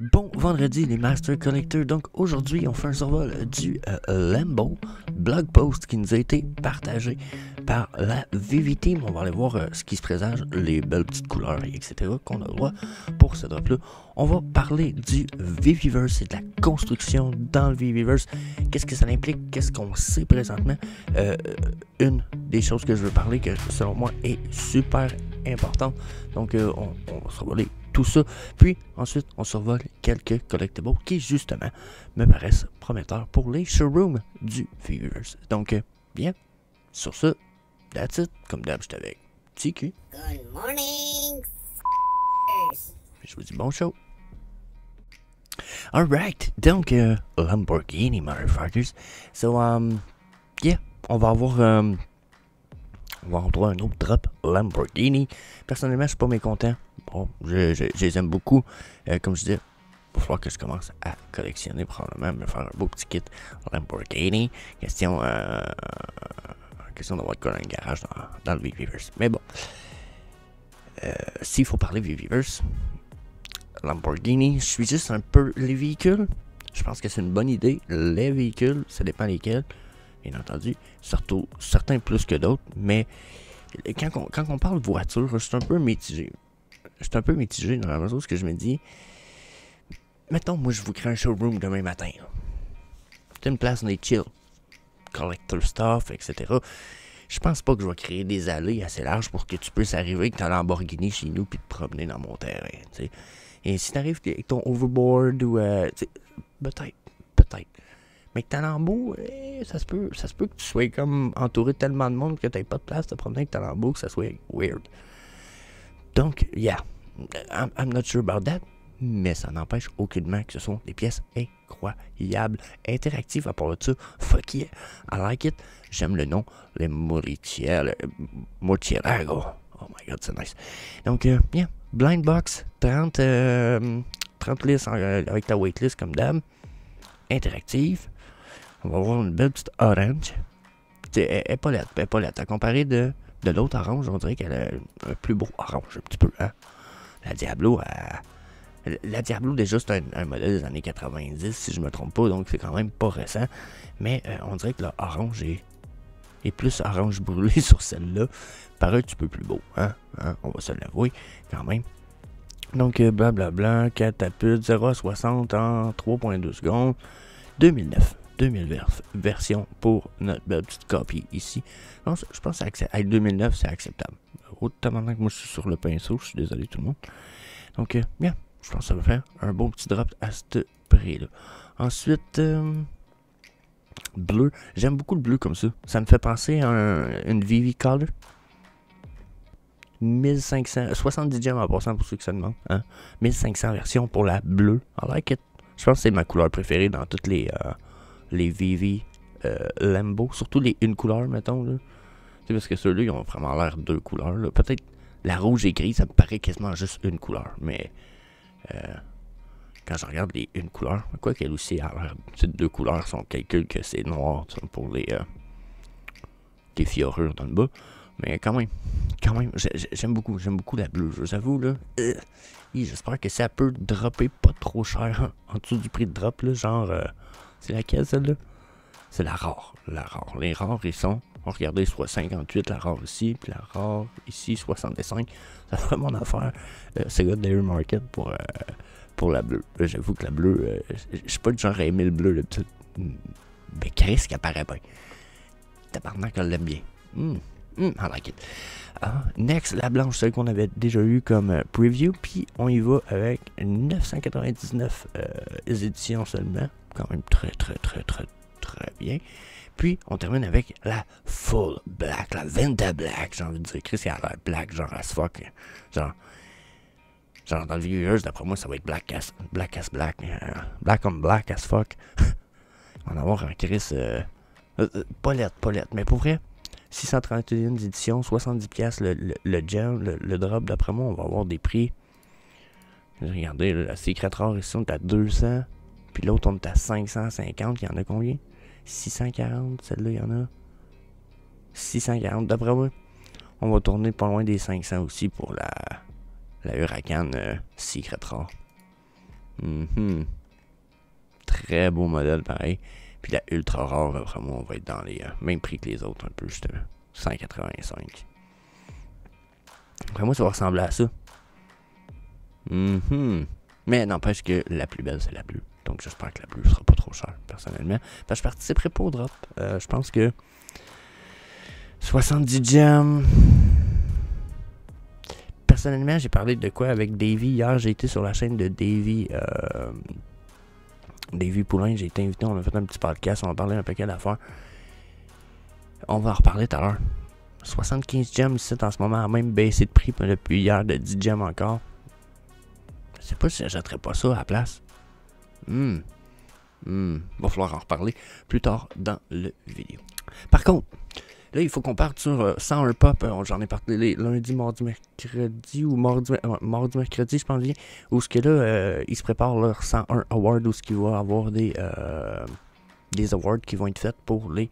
Bon vendredi les Master Collectors, donc aujourd'hui on fait un survol du Lambo blog post qui nous a été partagé par la VV Team. On va aller voir ce qui se présage, les belles petites couleurs etc. qu'on a le droit pour ce drop là. On va parler du VVverse et de la construction dans le VVverse. Qu'est-ce que ça implique, qu'est-ce qu'on sait présentement. Une des choses que je veux parler que selon moi est super importante, donc on va survoler tout ça, puis ensuite on survole quelques collectibles qui justement me paraissent prometteurs pour les showrooms du VVverse. Donc bien, sur ce, that's it, comme d'hab j'étais avec TQ. Good morning, Je vous dis bon show. Alright, donc Lamborghini motherfuckers. So yeah, on va avoir droit à un autre drop Lamborghini. Personnellement, je suis pas mécontent. Bon, je les aime beaucoup. Comme je disais, il va falloir que je commence à collectionner, probablement, me faire un beau petit kit Lamborghini. Question d'avoir quoi dans le garage dans le VVverse. Mais bon, s'il faut parler VVverse, Lamborghini, je suis juste un peu les véhicules. Je pense que c'est une bonne idée. Les véhicules, ça dépend lesquels, bien entendu. Surtout, certains plus que d'autres. Mais quand on parle voiture, je suis un peu mitigé. Dans la mesure où je me dis, mettons, moi je vous crée un showroom demain matin. C'est une place où on est chill, collector stuff, etc. Je pense pas que je vais créer des allées assez larges pour que tu puisses arriver avec ta Lamborghini chez nous puis te promener dans mon terrain. T'sais. Et si t'arrives avec ton overboard ou peut-être. Mais que ta Lambo, ça se peut que tu sois comme entouré de tellement de monde que t'aies pas de place de promener avec ta Lambo, que ça soit weird. Donc, yeah, I'm not sure about that, mais ça n'empêche aucunement que ce sont des pièces incroyables, interactives à part de ça. Fuck yeah, I like it. J'aime le nom, les Murcielago. Oh my god, c'est nice. Donc, yeah, blind box, 30 listes avec ta waitlist comme d'hab, interactive. On va avoir une belle petite orange. Elle est pas laide. À comparer de l'autre orange, on dirait qu'elle a un plus beau orange, un petit peu, hein. La Diablo, déjà, c'est un modèle des années 90, si je me trompe pas, donc c'est quand même pas récent. Mais on dirait que l'orange est plus orange brûlé sur celle-là. Paraît un petit peu plus beau, hein. On va se l'avouer, quand même. Donc, blablabla, catapulte, 0 à 60 en 3.2 secondes. 2009 version pour notre belle petite copie ici. Non, je pense que 2009, c'est acceptable. Autant maintenant que moi je suis sur le pinceau, je suis désolé tout le monde. Donc, bien, je pense que ça va faire un bon petit drop à ce prix-là. Ensuite, bleu. J'aime beaucoup le bleu comme ça. Ça me fait penser à une VV Color. 1500, 70 gemmes en passant pour ceux qui se demandent. Hein? 1500 versions pour la bleue. I like it. Je pense que c'est ma couleur préférée dans toutes les VV Lambo, surtout les une couleur, mettons. Là. C'est parce que ceux-là, ils ont vraiment l'air deux couleurs. Peut-être la rouge et gris, ça me paraît quasiment juste une couleur. Mais quand je regarde les une couleur, quoi qu'elle aussi a l'air deux couleurs, si on calcule que c'est noir pour les fiorures dans le bas. Mais quand même, j'aime beaucoup la bleue, je vous avoue, là. J'espère que ça peut dropper pas trop cher en dessous du prix de drop, là, genre, c'est laquelle celle-là? C'est la rare. Les rares, ils sont, regardez, soit 58, la rare ici, puis la rare ici, 65. Ça ferait mon affaire. C'est gars de l'Air Market pour la bleue. J'avoue que la bleue, je suis pas du genre à aimer le bleu, le petit. Mais Chris qui apparaît bien. Tabarnak, elle l'aime bien. I like it. Next, la blanche, celle qu'on avait déjà eu comme preview, puis on y va avec 999 éditions seulement, quand même très bien. Puis on termine avec la full black, la Venta black, j'ai envie de dire. Chris, elle a l'air black, genre as fuck, genre dans le VVverse, d'après moi, ça va être black on black as fuck. On va avoir un Chris pas lettre, mais pour vrai. 631 éditions, 70$ le gem, le drop, d'après moi, on va avoir des prix. Regardez, la Secret Rare ici, on est à 200. Puis l'autre, on est à 550. Il y en a combien? 640, celle-là, il y en a 640. D'après moi, on va tourner pas loin des 500 aussi pour la Huracan Secret Rare. Très beau modèle, pareil. Puis la ultra rare, vraiment, on va être dans les mêmes prix que les autres, un peu, justement. 185. Après moi, ça va ressembler à ça. Mais n'empêche que la plus belle, c'est la bleue. Donc j'espère que la bleue sera pas trop chère, personnellement. Parce que je participerai pas au drop. Je pense que 70 gems. Personnellement, j'ai parlé de quoi avec Davy hier. J'ai été sur la chaîne de Davy. Davy Poulain, j'ai été invité. On a fait un petit podcast. On a parlé un paquet d'affaires. On va en reparler tout à l'heure. 75 gems ici en ce moment, a même baissé de prix depuis hier de 10 gems encore. Je sais pas si j'achèterais pas ça à la place. Va falloir en reparler plus tard dans le vidéo. Par contre, là, il faut qu'on parte sur 101 pop. J'en ai parlé lundi, mardi, mercredi ou mardi, mercredi, je pense bien. Où ce que là, ils se préparent leur 101 Award, où ce qu'il va y avoir des awards qui vont être faits pour les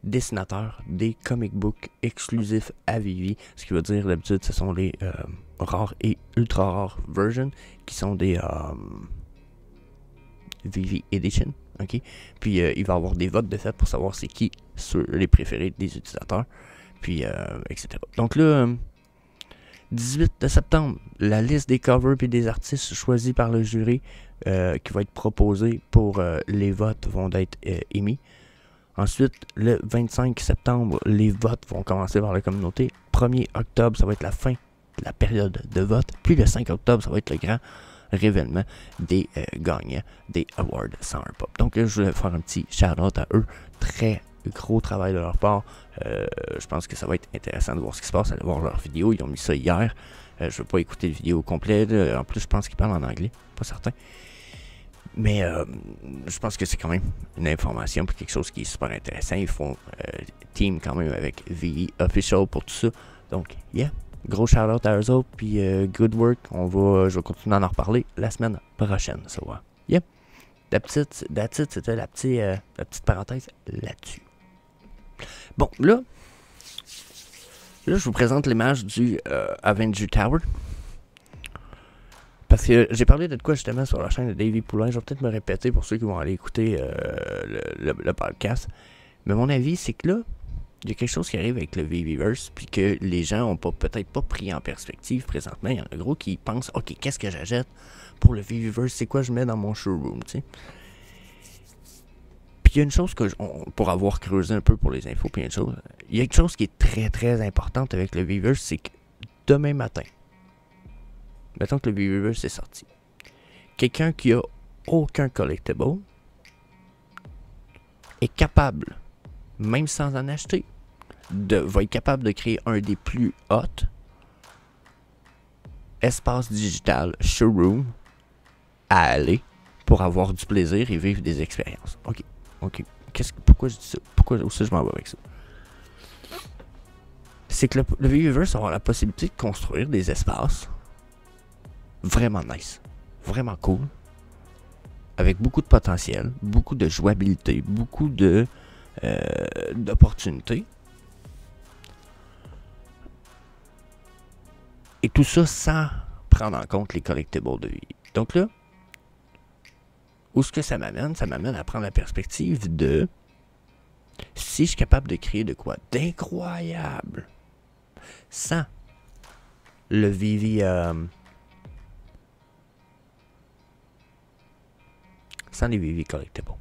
dessinateurs des comic books exclusifs à Vivi. Ce qui veut dire, d'habitude, ce sont les rares et ultra rares versions qui sont des Vivi Edition. OK? Puis il va y avoir des votes de fait pour savoir c'est qui sur les préférés des utilisateurs. Puis etc. Donc là, 18 de septembre, la liste des covers et des artistes choisis par le jury qui va être proposée pour les votes vont être émis. Ensuite, le 25 septembre, les votes vont commencer par la communauté. 1er octobre, ça va être la fin de la période de vote. Puis le 5 octobre, ça va être le grand révèlement des gagnants des Awards 101 Pop. Donc, je voulais faire un petit shout-out à eux. Très gros travail de leur part. Je pense que ça va être intéressant de voir ce qui se passe. Allez voir leur vidéo. Ils ont mis ça hier. Je ne veux pas écouter la vidéo complète. En plus, je pense qu'ils parlent en anglais. Pas certain. Mais je pense que c'est quand même une information pour quelque chose qui est super intéressant. Ils font team quand même avec VE Official pour tout ça. Donc, yeah, gros shout-out à eux autres. Puis, good work. Je vais continuer à en reparler la semaine prochaine. So, yeah, that's it. C'était la petite parenthèse là-dessus. Bon, là, je vous présente l'image du Avenger Tower. Parce que j'ai parlé de quoi justement sur la chaîne de Davy Poulain. Je vais peut-être me répéter pour ceux qui vont aller écouter le podcast. Mais mon avis, c'est que là, il y a quelque chose qui arrive avec le Viviverse, puis que les gens n'ont peut-être pas pris en perspective présentement. Il y en a gros qui pensent, OK, qu'est-ce que j'achète pour le Viviverse? C'est quoi je mets dans mon showroom, tu sais? Puis il y a une chose pour avoir creusé un peu pour les infos, puis il y a une chose qui est très, très importante avec le Viviverse, c'est que demain matin, mettons que le Viviverse est sorti. Quelqu'un qui a aucun collectible est capable, même sans en acheter, va être capable de créer un des plus hot espaces digital showroom à aller pour avoir du plaisir et vivre des expériences. OK. Pourquoi je dis ça? Pourquoi aussi je m'en vais avec ça? C'est que le Viviverse aura la possibilité de construire des espaces vraiment nice, vraiment cool, avec beaucoup de potentiel, beaucoup de jouabilité, beaucoup d'opportunités. Et tout ça sans prendre en compte les collectibles de vie. Donc là, où est-ce que ça m'amène? Ça m'amène à prendre la perspective de si je suis capable de créer de quoi d'incroyable sans le Vivi sans les Vivi collectibles.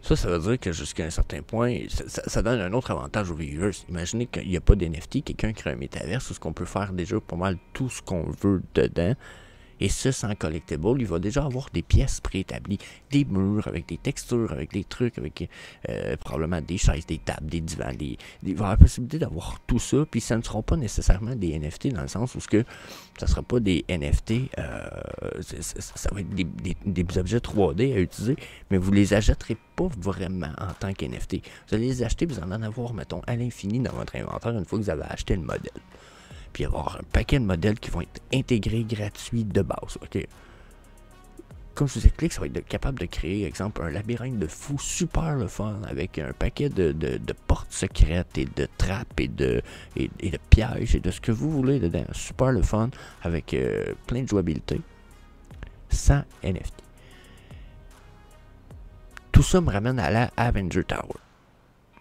Ça veut dire que jusqu'à un certain point, ça donne un autre avantage aux Viviverse. Imaginez qu'il n'y a pas d'NFT, quelqu'un crée un métaverse où ce qu'on peut faire déjà pas mal tout ce qu'on veut dedans. Et ça, sans collectible, il va déjà avoir des pièces préétablies, des murs avec des textures, avec des trucs, avec probablement des chaises, des tables, des divans, il va y avoir la possibilité d'avoir tout ça, puis ça ne seront pas nécessairement des NFT dans le sens où ça ne sera pas des NFT, ça va être des objets 3D à utiliser, mais vous ne les achèterez pas vraiment en tant qu'NFT. Vous allez les acheter, vous en avoir, mettons, à l'infini dans votre inventaire une fois que vous avez acheté le modèle. Puis avoir un paquet de modèles qui vont être intégrés gratuits de base. OK. comme je vous explique, ça va être capable de créer, exemple, un labyrinthe de fou super le fun avec un paquet de portes secrètes et de trappes et de pièges et de ce que vous voulez dedans. Super le fun avec plein de jouabilité sans NFT. Tout ça me ramène à la Avenger Tower.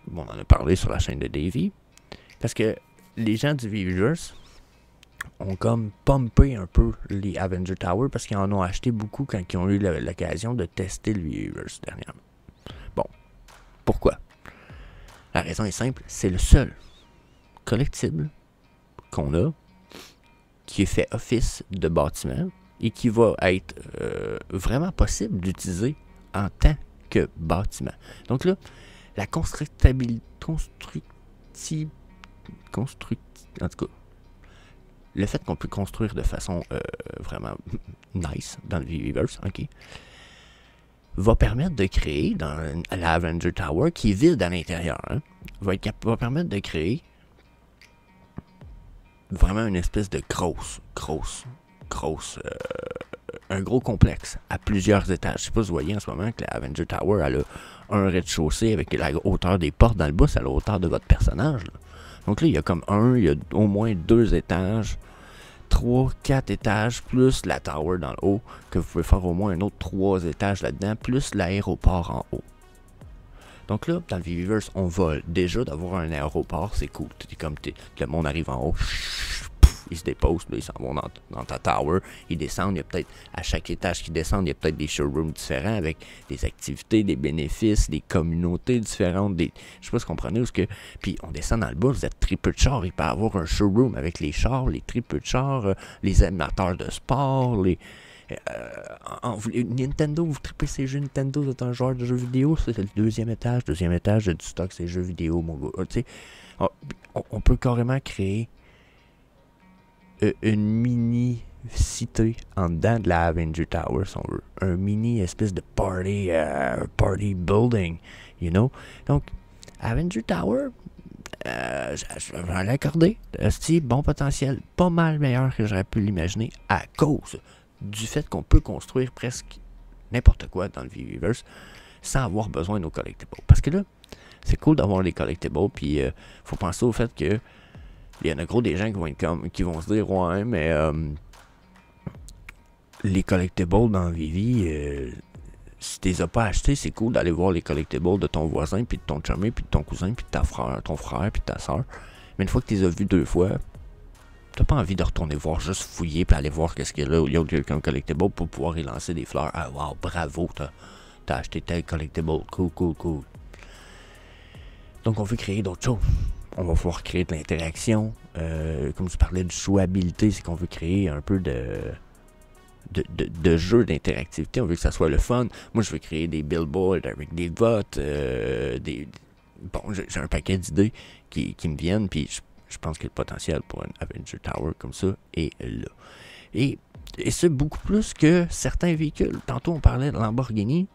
Bon, on en a parlé sur la chaîne de Davey parce que les gens du Weaververse ont comme pumpé un peu les Avenger Tower parce qu'ils en ont acheté beaucoup quand ils ont eu l'occasion de tester le Weaververse dernièrement. Bon, pourquoi? La raison est simple, c'est le seul collectible qu'on a qui est fait office de bâtiment et qui va être vraiment possible d'utiliser en tant que bâtiment. Donc là, la constructibilité, en tout cas, le fait qu'on peut construire de façon vraiment nice dans le Weaververse, ok, va permettre de créer dans la Avenger Tower, qui est vide à l'intérieur, hein, va permettre de créer vraiment une espèce de un gros complexe à plusieurs étages. Je sais pas si vous voyez en ce moment que la Avenger Tower, elle a un rez-de-chaussée avec la hauteur des portes dans le bas, c'est à la hauteur de votre personnage, là. Donc là, il y a comme il y a au moins 2 étages, 3, 4 étages, plus la tower dans le haut, que vous pouvez faire au moins un autre 3 étages là-dedans, plus l'aéroport en haut. Donc là, dans le Weaververse, on vole. Déjà, d'avoir un aéroport, c'est cool. Le monde arrive en haut, ils se déposent, là, ils s'en vont dans ta tower, ils descendent, il y a peut-être, à chaque étage qu'ils descendent, il y a peut-être des showrooms différents avec des activités, des bénéfices, des communautés différentes, je sais pas si vous comprenez, puis on descend dans le bas, vous êtes très peu de chars, il peut y avoir un showroom avec les chars, les très peu de chars, les animateurs de sport, Nintendo, vous tripez ces jeux Nintendo, vous êtes un joueur de jeux vidéo, c'est le deuxième étage du stock, c'est jeux vidéo, mon gars, tu sais, on peut carrément créer une mini-cité en dedans de la Avenger Tower, si on veut. Un mini espèce de party building, you know. Donc, Avenger Tower, je vais l'accorder. C'est bon potentiel, pas mal meilleur que j'aurais pu l'imaginer à cause du fait qu'on peut construire presque n'importe quoi dans le Weaververse sans avoir besoin de nos collectibles. Parce que là, c'est cool d'avoir les collectibles, puis faut penser au fait que il y en a gros des gens qui vont se dire ouais, mais les collectibles dans Vivi, si tu les as pas achetés, c'est cool d'aller voir les collectibles de ton voisin, puis de ton chumé, puis de ton cousin, puis de ton frère, puis de ta soeur. Mais une fois que tu les as vus 2 fois, t'as pas envie de retourner voir, juste fouiller, puis aller voir qu'est-ce qu'il y a là, au lieu de quelqu'un collectible pour pouvoir y lancer des fleurs. Ah wow, bravo, t'as acheté tel collectible, cool. Donc on veut créer d'autres choses. On va pouvoir créer de l'interaction. Comme je parlais de jouabilité, c'est qu'on veut créer un peu de jeu d'interactivité. On veut que ça soit le fun. Moi, je veux créer des billboards avec des votes. Bon, j'ai un paquet d'idées qui me viennent. Puis je pense que le potentiel pour un Avenger Tower comme ça est là. Et c'est beaucoup plus que certains véhicules. Tantôt, on parlait de Lamborghini.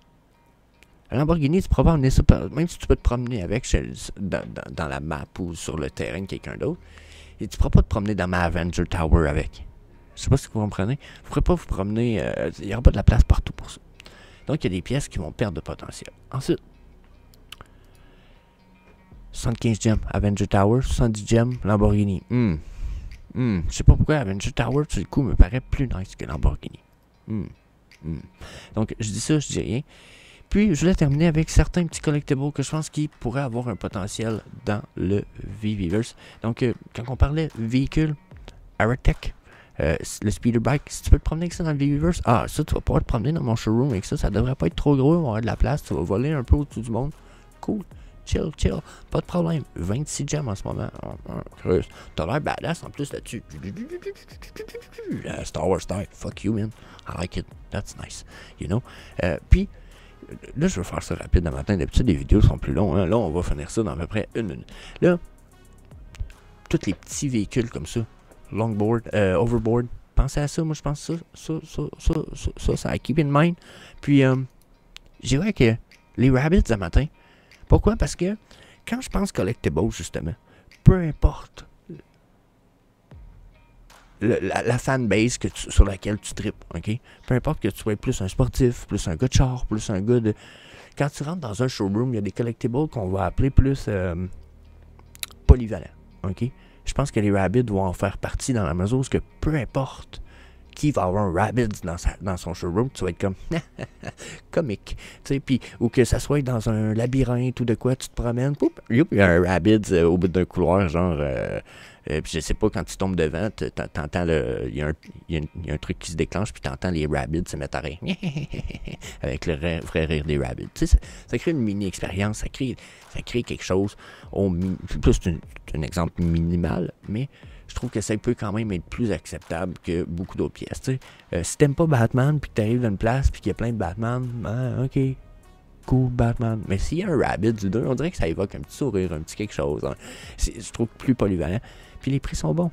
Lamborghini, tu pourras pas emmener ça, même si tu peux te promener avec dans la map ou sur le terrain de quelqu'un d'autre, et tu ne pourras pas te promener dans ma Avenger Tower avec. Je sais pas si vous comprenez. Vous ne pourrez pas vous promener, il n'y aura pas de la place partout pour ça. Donc, il y a des pièces qui vont perdre de potentiel. Ensuite, 75 gems, Avenger Tower, 70 gems, Lamborghini. Je sais pas pourquoi Avenger Tower, sur le coup, me paraît plus nice que Lamborghini. Donc, je dis ça, je dis rien. Puis, je voulais terminer avec certains petits collectibles que je pense qui pourraient avoir un potentiel dans le Weaververse. Donc, quand on parlait véhicule, Aerotech, le speeder bike, si tu peux te promener avec ça dans le Weaververse, ça, tu vas pouvoir te promener dans mon showroom avec ça. Ça devrait pas être trop gros, on va avoir de la place, tu vas voler un peu au-dessus du monde. Cool. Chill, pas de problème. 26 gems en ce moment. T'as l'air badass en plus là-dessus. Star Wars style. Fuck you, man. I like it. That's nice. You know? Puis, là, je vais faire ça rapide dans matin. D'habitude, les vidéos sont plus longues. Hein? Là, on va finir ça dans à peu près 1 minute. Là, tous les petits véhicules comme ça, longboard, overboard, pensez à ça. Moi, je pense ça à keep in mind. Puis, je dirais que les rabbits ce matin, pourquoi? Parce que quand je pense collectibles, justement, peu importe la fanbase sur laquelle tu tripes, ok? Peu importe que tu sois plus un sportif, plus un gars de char, plus un gars de... Quand tu rentres dans un showroom, il y a des collectibles qu'on va appeler plus polyvalents, ok? Je pense que les Rabbids vont en faire partie dans la mesure où peu importe qui va avoir un Rabbids dans son showroom, tu vas être comme comique, tu sais, puis ou que ça soit dans un labyrinthe ou de quoi, tu te promènes, poup, il y a un Rabbids au bout d'un couloir, genre, puis je sais pas, quand tu tombes devant, t'entends il y a un truc qui se déclenche, puis t'entends les Rabbids se mettre à rire, avec le vrai rire des Rabbids, tu sais, ça crée une mini-expérience, ça crée quelque chose, plus c'est un exemple minimal, mais je trouve que ça peut quand même être plus acceptable que beaucoup d'autres pièces. Tu sais. Si t'aimes pas Batman, puis que t'arrives dans une place, puis qu'il y a plein de Batman, ok, cool, Batman. Mais s'il y a un Rabbids du 2, on dirait que ça évoque un petit sourire, un petit quelque chose. Hein. Je trouve plus polyvalent. Puis les prix sont bons.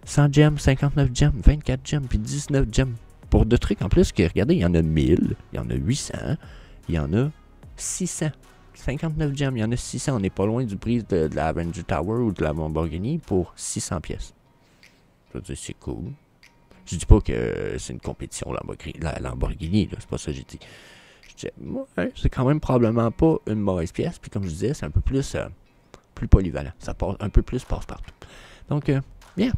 100 gemmes, 59 gemmes, 24 gemmes, puis 19 gemmes. Pour de trucs en plus que, regardez, il y en a 1000, il y en a 800, il y en a 600. 59 gemmes, il y en a 600. On n'est pas loin du prix de la Avenger Tower ou de la Lamborghini pour 600 pièces. Je veux dire, c'est cool. Je dis pas que c'est une compétition la Lamborghini, là, c'est pas ça que j'ai dit. Je dis, ouais, c'est quand même probablement pas une mauvaise pièce. Puis comme je disais, c'est un peu plus polyvalent. Ça passe un peu plus passe-partout. Donc, bien.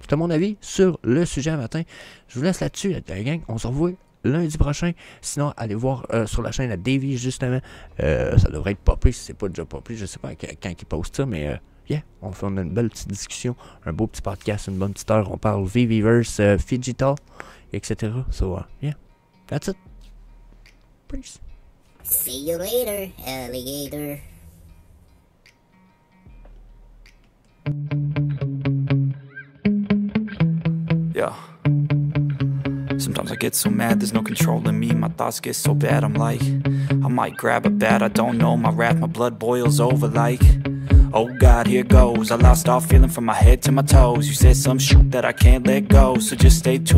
C'était mon avis sur le sujet matin. Je vous laisse là-dessus, la gang. On se revoit lundi prochain. Sinon, allez voir sur la chaîne à Davy, justement. Ça devrait être popé si c'est pas déjà popé. Je sais pas quand il poste ça, mais yeah, on fait une belle petite discussion, un beau petit podcast, une bonne petite heure. On parle VVverse, Digital, etc. So, yeah, that's it. Peace. See you later, alligator. Yeah. Sometimes I get so mad, there's no controlling me. My thoughts get so bad, I'm like, I might grab a bat, I don't know. My wrath, my blood boils over like, oh God, here goes. I lost all feeling from my head to my toes. You said some shit that I can't let go, so just stay tuned.